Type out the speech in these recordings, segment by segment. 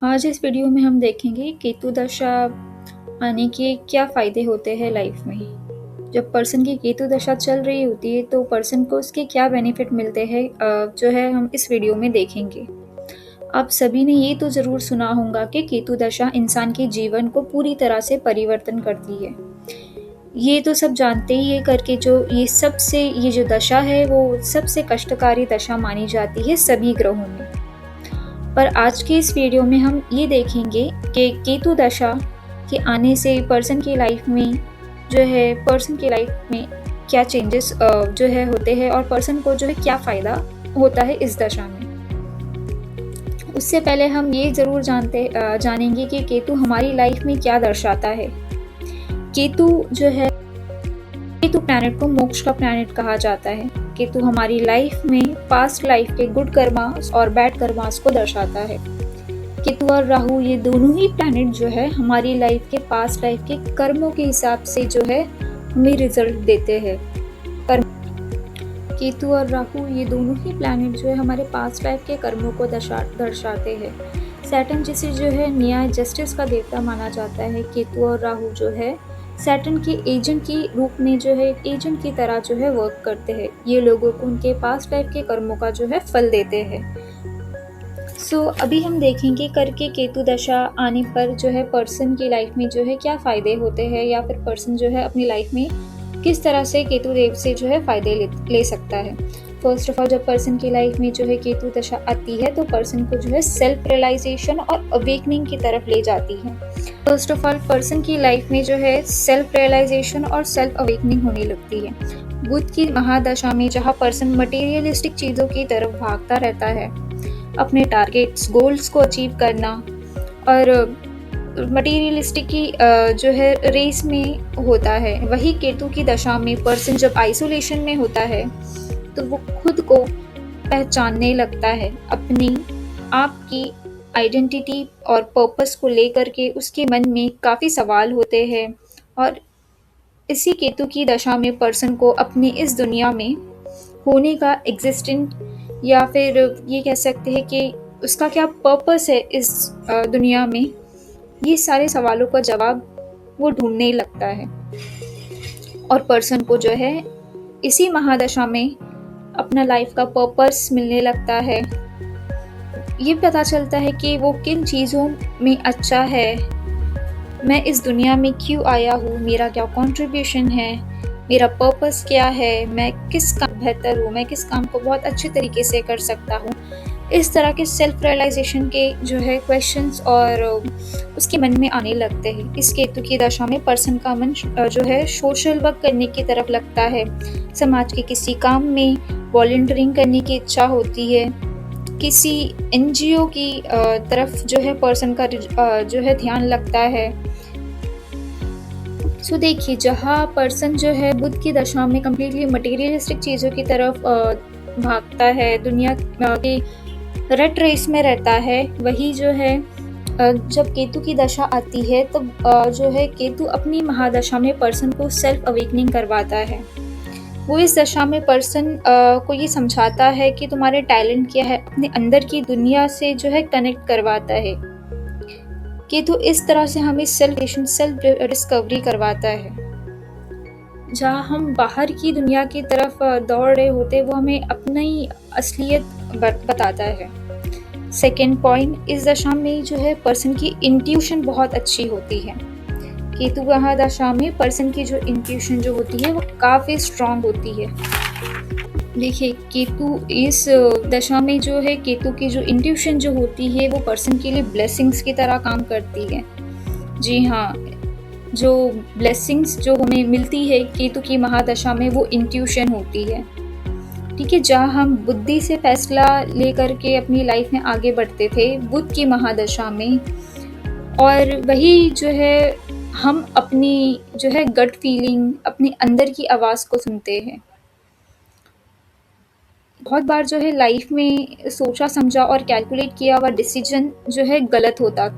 आज इस वीडियो में हम देखेंगे केतु दशा आने के क्या फ़ायदे होते हैं लाइफ में। जब पर्सन की केतु दशा चल रही होती है तो पर्सन को उसके क्या बेनिफिट मिलते हैं जो है हम इस वीडियो में देखेंगे। आप सभी ने ये तो ज़रूर सुना होगा कि केतु दशा इंसान के जीवन को पूरी तरह से परिवर्तन करती है। ये तो सब जानते ही है करके ये जो दशा है वो सबसे कष्टकारी दशा मानी जाती है सभी ग्रहों में। पर आज के इस वीडियो में हम ये देखेंगे कि केतु दशा के आने से पर्सन की लाइफ में क्या चेंजेस जो है होते हैं और पर्सन को जो है क्या फ़ायदा होता है इस दशा में। उससे पहले हम ये ज़रूर जानेंगे कि केतु हमारी लाइफ में क्या दर्शाता है। केतु प्लैनेट को मोक्ष का प्लैनेट कहा जाता है। केतु हमारी लाइफ में पास्ट लाइफ के गुड कर्मास और बैड कर्मास को दर्शाता है। केतु और राहु ये दोनों ही प्लैनेट जो है हमारी लाइफ के पास्ट लाइफ के कर्मों के हिसाब से जो है हमें रिजल्ट देते हैं। केतु और राहु ये दोनों ही प्लैनेट जो है हमारे पास्ट लाइफ के कर्मों को दर्शाते हैं। सैटर्न जिसे जो है न्याय जस्टिस का देवता माना जाता है, केतु और राहु जो है सैटर्न के एजेंट की रूप में जो है एजेंट की तरह जो है वर्क करते हैं। ये लोगों को उनके पास्ट लाइफ के कर्मों का जो है फल देते हैं। अभी हम देखेंगे करके केतु दशा आने पर जो है पर्सन की लाइफ में जो है क्या फ़ायदे होते हैं या फिर पर्सन जो है अपनी लाइफ में किस तरह से केतु देव से जो है फ़ायदे ले सकता है। फर्स्ट ऑफ ऑल, जब पर्सन की लाइफ में जो है केतु दशा आती है तो पर्सन को जो है सेल्फ रियलाइजेशन और अवेकनिंग की तरफ ले जाती है। फर्स्ट ऑफ ऑल, पर्सन की लाइफ में जो है सेल्फ रियलाइजेशन और सेल्फ अवेकनिंग होने लगती है। बुध की महादशा में जहाँ पर्सन मटेरियलिस्टिक चीज़ों की तरफ भागता रहता है, अपने टारगेट्स गोल्स को अचीव करना और मटेरियलिस्टिक की जो है रेस में होता है, वही केतु की दशा में पर्सन जब आइसोलेशन में होता है तो वो खुद को पहचानने लगता है। अपनी आप की आइडेंटिटी और पर्पस को लेकर के उसके मन में काफ़ी सवाल होते हैं और इसी केतु की दशा में पर्सन को अपनी इस दुनिया में होने का एग्जिस्टेंट या फिर ये कह सकते हैं कि उसका क्या पर्पस है इस दुनिया में, ये सारे सवालों का जवाब वो ढूंढने लगता है। और पर्सन को जो है इसी महादशा में अपना लाइफ का पर्पस मिलने लगता है। ये पता चलता है कि वो किन चीज़ों में अच्छा है, मैं इस दुनिया में क्यों आया हूँ, मेरा क्या कंट्रीब्यूशन है, मेरा पर्पस क्या है, मैं किस काम बेहतर हूँ, मैं किस काम को बहुत अच्छे तरीके से कर सकता हूँ। इस तरह के सेल्फ रियलाइजेशन के जो है क्वेश्चंस और उसके मन में आने लगते हैं। इस केतु की दशा में पर्सन का मन जो है सोशल वर्क करने की तरफ लगता है, समाज के किसी काम में वॉलंटियरिंग करने की इच्छा होती है, किसी एनजीओ की तरफ जो है पर्सन का जो है ध्यान लगता है। देखिए, जहाँ पर्सन जो है बुध की दशा में कम्प्लीटली मटेरियलिस्टिक चीज़ों की तरफ भागता है, दुनिया के रट रेस में रहता है, वही जो है जब केतु की दशा आती है तब जो है केतु अपनी महादशा में पर्सन को सेल्फ अवेकनिंग करवाता है। वो इस दशा में पर्सन को ये समझाता है कि तुम्हारे टैलेंट क्या है, अपने अंदर की दुनिया से जो है कनेक्ट करवाता है। केतु इस तरह से हमें सेल्फ डिस्कवरी करवाता है। जहाँ हम बाहर की दुनिया की तरफ दौड़ रहे होते, वो हमें अपनी असलियत बताता है। सेकेंड पॉइंट, इस दशा में जो है पर्सन की इंट्यूशन बहुत अच्छी होती है। केतु महादशा में पर्सन की जो इंट्यूशन जो होती है वो काफ़ी स्ट्रांग होती है। देखिए, केतु इस दशा में जो है केतु की जो इंट्यूशन जो होती है वो पर्सन के लिए ब्लेसिंग्स की तरह काम करती है। जी हाँ, जो ब्लेसिंग्स जो हमें मिलती है केतु की महादशा में वो इंट्यूशन होती है। ठीक है, जहाँ हम बुद्धि से फैसला लेकर के अपनी लाइफ में आगे बढ़ते थे बुध की महादशा में, और वही जो है हम अपनी जो है गट फीलिंग, अपने अंदर की आवाज़ को सुनते हैं। बहुत बार जो है लाइफ में सोचा समझा और कैलकुलेट किया हुआ डिसीजन जो है गलत होता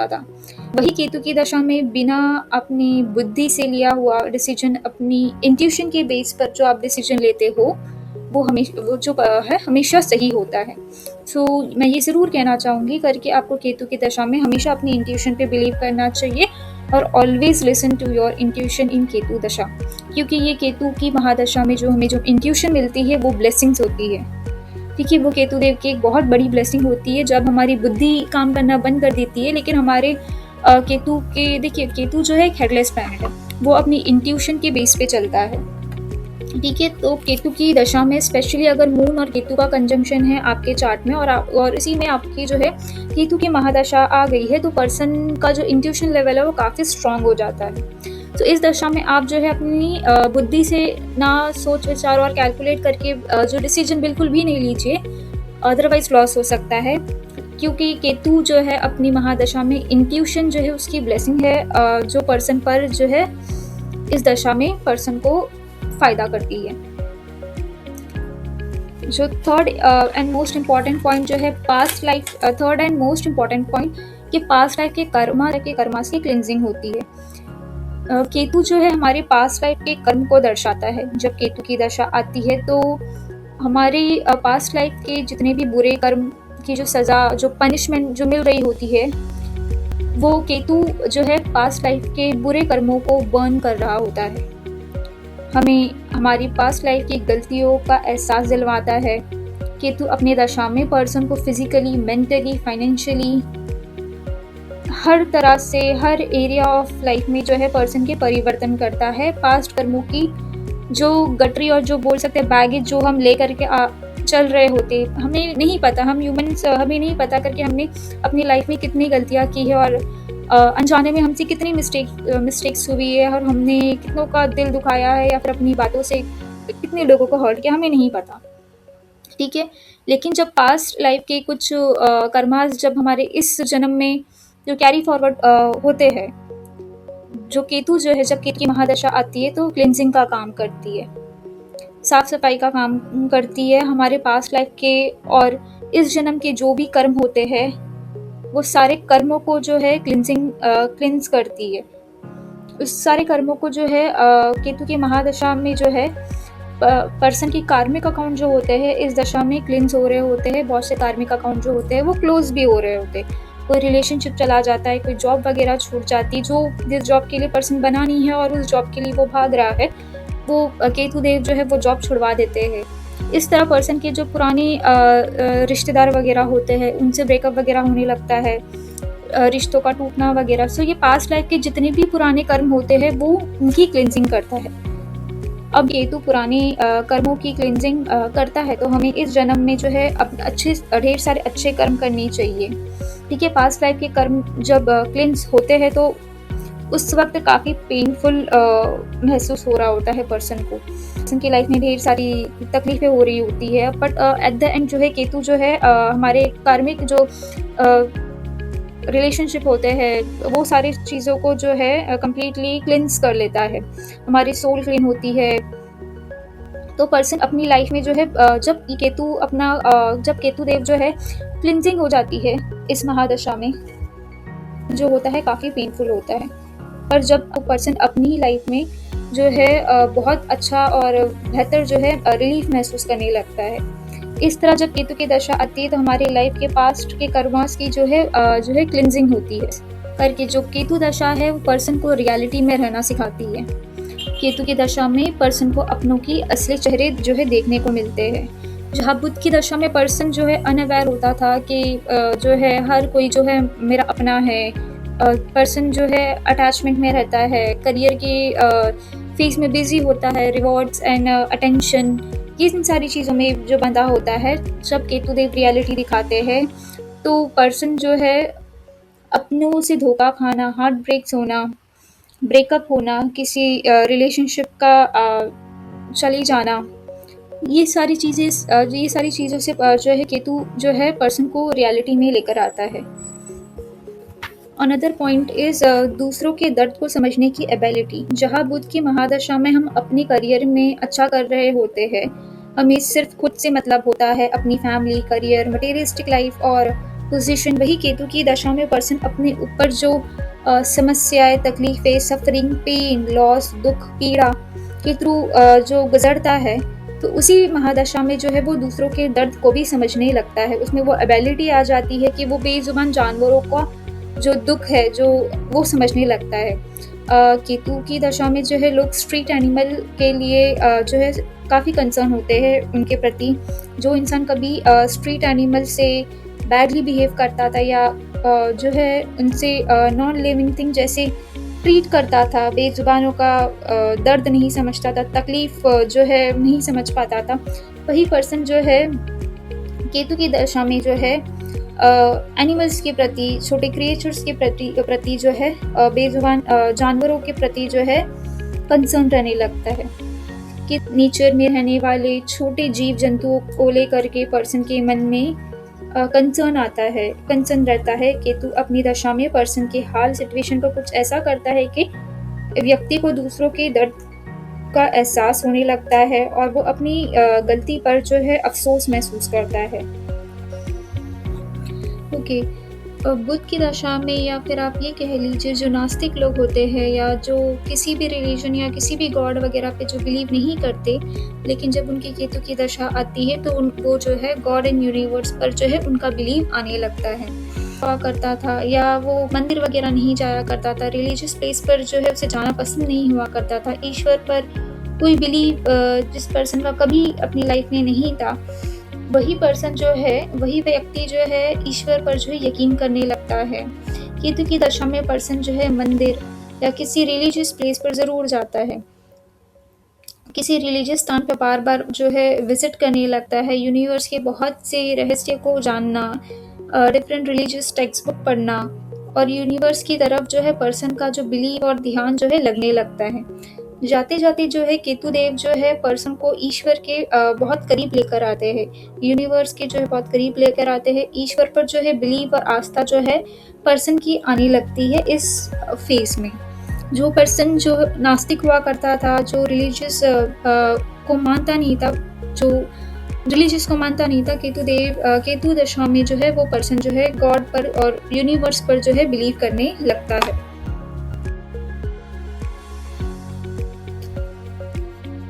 था। वही केतु की दशा में बिना अपनी बुद्धि से लिया हुआ डिसीजन, अपनी इंट्यूशन के बेस पर जो आप डिसीजन लेते हो, वो जो है हमेशा सही होता है। सो मैं ये ज़रूर कहना चाहूँगी करके आपको केतु की दशा में हमेशा अपनी इंट्यूशन पे बिलीव करना चाहिए और always listen to your intuition in Ketu दशा, क्योंकि ये केतु की महादशा में जो हमें जो इंट्यूशन मिलती है वो ब्लेसिंग्स होती है। ठीक है, वो केतु देव की एक बहुत बड़ी ब्लेसिंग होती है जब हमारी बुद्धि काम करना बंद कर देती है। लेकिन हमारे केतु के देखिए, केतु जो है एक हेडलेस प्लैनेट है, वो अपनी इंट्यूशन के बेस पे चलता है। ठीक है, तो केतु की दशा में स्पेशली अगर मून और केतु का कंजंक्शन है आपके चार्ट में और इसी में आपकी जो है केतु की महादशा आ गई है, तो पर्सन का जो इंट्यूशन लेवल है वो काफ़ी स्ट्रांग हो जाता है। तो इस दशा में आप जो है अपनी बुद्धि से ना सोच विचार और कैलकुलेट करके जो डिसीजन बिल्कुल भी नहीं लीजिए, अदरवाइज लॉस हो सकता है, क्योंकि केतु जो है अपनी महादशा में इंट्यूशन जो है उसकी ब्लेसिंग है, जो पर्सन पर जो है इस दशा में पर्सन को फायदा करती है। जो third and most important point जो है past life, third and most important point कि पास्ट लाइफ के कर्मास की क्लिनजिंग होती है। केतु जो है हमारे पास्ट लाइफ के कर्म को दर्शाता है। जब केतु की दशा आती है तो हमारी पास्ट लाइफ के जितने भी बुरे कर्म की जो सज़ा, जो पनिशमेंट जो मिल रही होती है, वो केतु जो है पास्ट लाइफ के बुरे कर्मों को बर्न कर रहा होता है। हमें हमारी पास्ट लाइफ की गलतियों का एहसास दिलवाता है। केतु अपनी दशा में पर्सन को फिजिकली, मेंटली, फाइनेंशियली, हर तरह से हर एरिया ऑफ लाइफ में जो है पर्सन के परिवर्तन करता है। पास्ट कर्मों की जो गटरी और जो बोल सकते हैं बैगेज जो हम ले करके चल रहे होते, हमें नहीं पता, हम ह्यूमंस हमें नहीं पता करके हमने अपनी लाइफ में कितनी गलतियाँ की है और अनजाने में हमसे कितनी मिस्टेक्स हुई है और हमने कितनों का दिल दुखाया है या फिर अपनी बातों से कितने लोगों को हर्ट किया, हमें नहीं पता। ठीक है, लेकिन जब पास्ट लाइफ के कुछ कर्मास जब हमारे इस जन्म में जो कैरी फॉरवर्ड होते हैं, जो केतु जो है जब केतु की महादशा आती है तो क्लिनजिंग का काम करती है, साफ सफाई का काम करती है। हमारे पास्ट लाइफ के और इस जन्म के जो भी कर्म होते हैं वो सारे कर्मों को जो है क्लिंस करती है। उस सारे कर्मों को जो है केतु की महादशा में जो है पर्सन की कार्मिक अकाउंट जो होते हैं इस दशा में क्लिंस हो रहे होते हैं। बहुत से कार्मिक अकाउंट जो होते हैं वो क्लोज भी हो रहे होते हैं। कोई रिलेशनशिप चला जाता है, कोई जॉब वगैरह छूट जाती, जो जिस जॉब के लिए पर्सन बना नहीं है और उस जॉब के लिए वो भाग रहा है, वो केतु देव जो है वो जॉब छुड़वा देते हैं। इस तरह पर्सन के जो पुराने रिश्तेदार वगैरह होते हैं उनसे ब्रेकअप वगैरह होने लगता है, रिश्तों का टूटना वगैरह। सो ये पास्ट लाइफ के जितने भी पुराने कर्म होते हैं वो उनकी क्लिनजिंग करता है। अब केतु पुराने कर्मों की क्लिनजिंग करता है तो हमें इस जन्म में जो है ढेर सारे अच्छे कर्म करने चाहिए। ठीक है, पास्ट लाइफ के कर्म जब क्लिंस होते हैं तो उस वक्त काफ़ी पेनफुल महसूस हो रहा होता है पर्सन को। पर्सन की लाइफ में ढेर सारी तकलीफ़ें हो रही होती है, बट एट द एंड जो है केतु जो है हमारे कार्मिक जो रिलेशनशिप होते हैं वो सारी चीज़ों को जो है कम्प्लीटली क्लिंस कर लेता है। हमारी सोल क्लीन होती है। तो पर्सन अपनी लाइफ में जो है जब केतु देव जो है क्लिंजिंग हो जाती है इस महादशा में, जो होता है काफ़ी पेनफुल होता है, पर जब पर्सन अपनी लाइफ में जो है बहुत अच्छा और बेहतर जो है रिलीफ महसूस करने लगता है। इस तरह जब केतु की दशा आती है तो हमारे लाइफ के पास्ट के कर्मास की जो है क्लिंजिंग होती है करके। जो केतु दशा है वो पर्सन को रियलिटी में रहना सिखाती है। केतु की दशा में पर्सन को अपनों की असली चेहरे जो है देखने को मिलते हैं। जहाँ बुध की दशा में पर्सन जो है अनअवेयर होता था कि जो है हर कोई जो है मेरा अपना है, पर्सन जो है अटैचमेंट में रहता है, करियर की फेज में बिजी होता है, रिवॉर्ड्स एंड अटेंशन, ये इन सारी चीज़ों में जो बंधा होता है। जब केतु देव रियलिटी दिखाते हैं तो पर्सन जो है अपनों से धोखा खाना, हार्ट ब्रेक्स होना, ब्रेकअप होना, किसी रिलेशनशिप का चली जाना, ये सारी चीज़ों से जो है केतु जो है पर्सन को रियलिटी में लेकर आता है। अनदर पॉइंट इज़ दूसरों के दर्द को समझने की एबिलिटी। जहाँ बुध की महादशा में हम अपने करियर में अच्छा कर रहे होते हैं, हमें सिर्फ खुद से मतलब होता है, अपनी फैमिली, करियर, मटेरियलिस्टिक लाइफ और पोजीशन। वही केतु की दशा में पर्सन अपने ऊपर जो समस्याएं, तकलीफ़ें, सफरिंग, पेन, लॉस, दुख, पीड़ा के थ्रू जो गुजरता है तो उसी महादशा में जो है वो दूसरों के दर्द को भी समझने लगता है। उसमें वो एबिलिटी आ जाती है कि वो बेज़ुबान जानवरों का जो दुःख है जो वो समझने लगता है। केतु की दशा में जो है लोग स्ट्रीट एनिमल के लिए जो है काफ़ी कंसर्न होते हैं उनके प्रति। जो इंसान कभी स्ट्रीट एनिमल से बैडली बिहेव करता था या जो है उनसे नॉन लिविंग थिंग जैसे ट्रीट करता था, बेज़ुबानों का दर्द नहीं समझता था, तकलीफ़ जो है नहीं समझ पाता था, वही पर्सन जो है केतु की दशा में जो है एनिमल्स के प्रति, छोटे क्रिएचर्स के प्रति जो है बेज़ुबान जानवरों के प्रति जो है कंसर्न रहने लगता है। कि नेचर में रहने वाले छोटे जीव जंतुओं को लेकर के पर्सन के मन में कंसर्न रहता है। केतु अपनी दशा में पर्सन के हाल सिचुएशन को कुछ ऐसा करता है कि व्यक्ति को दूसरों के दर्द का एहसास होने लगता है और वो अपनी गलती पर जो है अफसोस महसूस करता है। ओके, बुध की दशा में या फिर आप ये कह लीजिए जो नास्तिक लोग होते हैं या जो किसी भी रिलीजन या किसी भी गॉड वगैरह पे जो बिलीव नहीं करते, लेकिन जब उनकी केतु की दशा आती है तो वो जो है गॉड एंड यूनिवर्स पर जो है उनका बिलीव आने लगता है। हुआ करता था या वो मंदिर वगैरह नहीं जाया करता था, रिलीजियस प्लेस पर जो है उसे जाना पसंद नहीं हुआ करता था, ईश्वर पर कोई बिलीव जिस पर्सन का कभी अपनी लाइफ में नहीं था, वही पर्सन जो है, वही व्यक्ति जो है ईश्वर पर जो है यकीन करने लगता है। केतु की दशा में पर्सन जो है मंदिर या किसी रिलीजियस प्लेस पर ज़रूर जाता है, किसी रिलीजियस स्थान पर बार बार जो है विजिट करने लगता है, यूनिवर्स के बहुत से रहस्य को जानना, डिफरेंट रिलीजियस टेक्स्ट बुक पढ़ना और यूनिवर्स की तरफ जो है पर्सन का जो बिलीव और ध्यान जो है लगने लगता है। जाते जाते जो है केतु देव जो है पर्सन को ईश्वर के बहुत करीब लेकर आते हैं, यूनिवर्स के जो है बहुत करीब लेकर आते हैं। ईश्वर पर जो है बिलीव और आस्था जो है पर्सन की आने लगती है इस फेस में। जो पर्सन जो नास्तिक हुआ करता था, जो रिलीजियस को मानता नहीं था, केतु दशा में जो है वो पर्सन जो है गॉड पर और यूनिवर्स पर जो है बिलीव करने लगता है।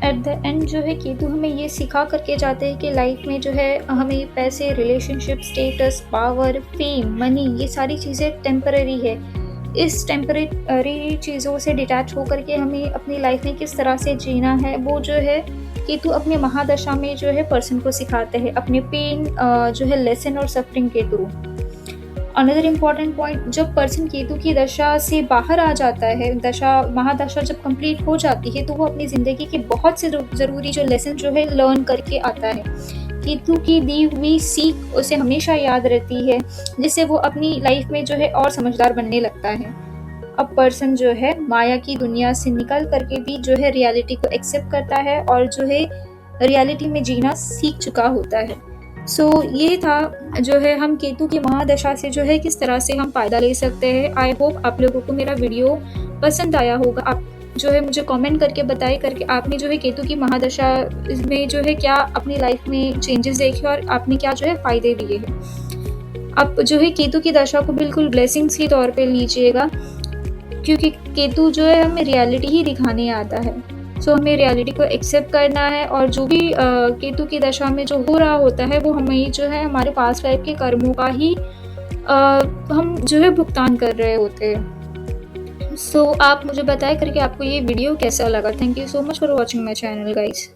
एट द एंड जो है केतु हमें ये सिखा करके जाते हैं कि लाइफ में जो है हमें पैसे, relationship, status, power, fame, money, ये सारी चीज़ें टेम्पररी है। इस टेम्पररी चीज़ों से डिटैच होकर के हमें अपनी लाइफ में किस तरह से जीना है, वो जो है केतु अपने महादशा में जो है पर्सन को सिखाते हैं, अपने पेन जो है लेसन और सफरिंग के थ्रू। अनदर इम्पॉर्टेंट पॉइंट, जब पर्सन केतु की दशा से बाहर आ जाता है, महादशा जब कंप्लीट हो जाती है, तो वो अपनी ज़िंदगी के बहुत से ज़रूरी जो लेसन जो है लर्न करके आता है। केतु की दी हुई सीख उसे हमेशा याद रहती है, जिससे वो अपनी लाइफ में जो है और समझदार बनने लगता है। अब पर्सन जो है माया की दुनिया से निकल करके भी जो है रियलिटी को एक्सेप्ट करता है और जो है रियलिटी में जीना सीख चुका होता है। ये था जो है हम केतु की महादशा से जो है किस तरह से हम फ़ायदा ले सकते हैं। आई होप आप लोगों को मेरा वीडियो पसंद आया होगा। आप जो है मुझे कमेंट करके बताइए करके आपने जो है केतु की महादशा में जो है क्या अपनी लाइफ में चेंजेस देखे और आपने क्या जो है फ़ायदे लिए हैं। आप जो है केतु की दशा को बिल्कुल ब्लेसिंग्स के तौर पे लीजिएगा, क्योंकि केतु जो है हमें रियलिटी ही दिखाने आता है। हमें रियलिटी को एक्सेप्ट करना है और जो भी केतु की दशा में जो हो रहा होता है वो हमें जो है हमारे पास्ट लाइफ के कर्मों का ही हम जो है भुगतान कर रहे होते हैं। आप मुझे बताएं करके आपको ये वीडियो कैसा लगा। Thank you so much for watching my channel guys.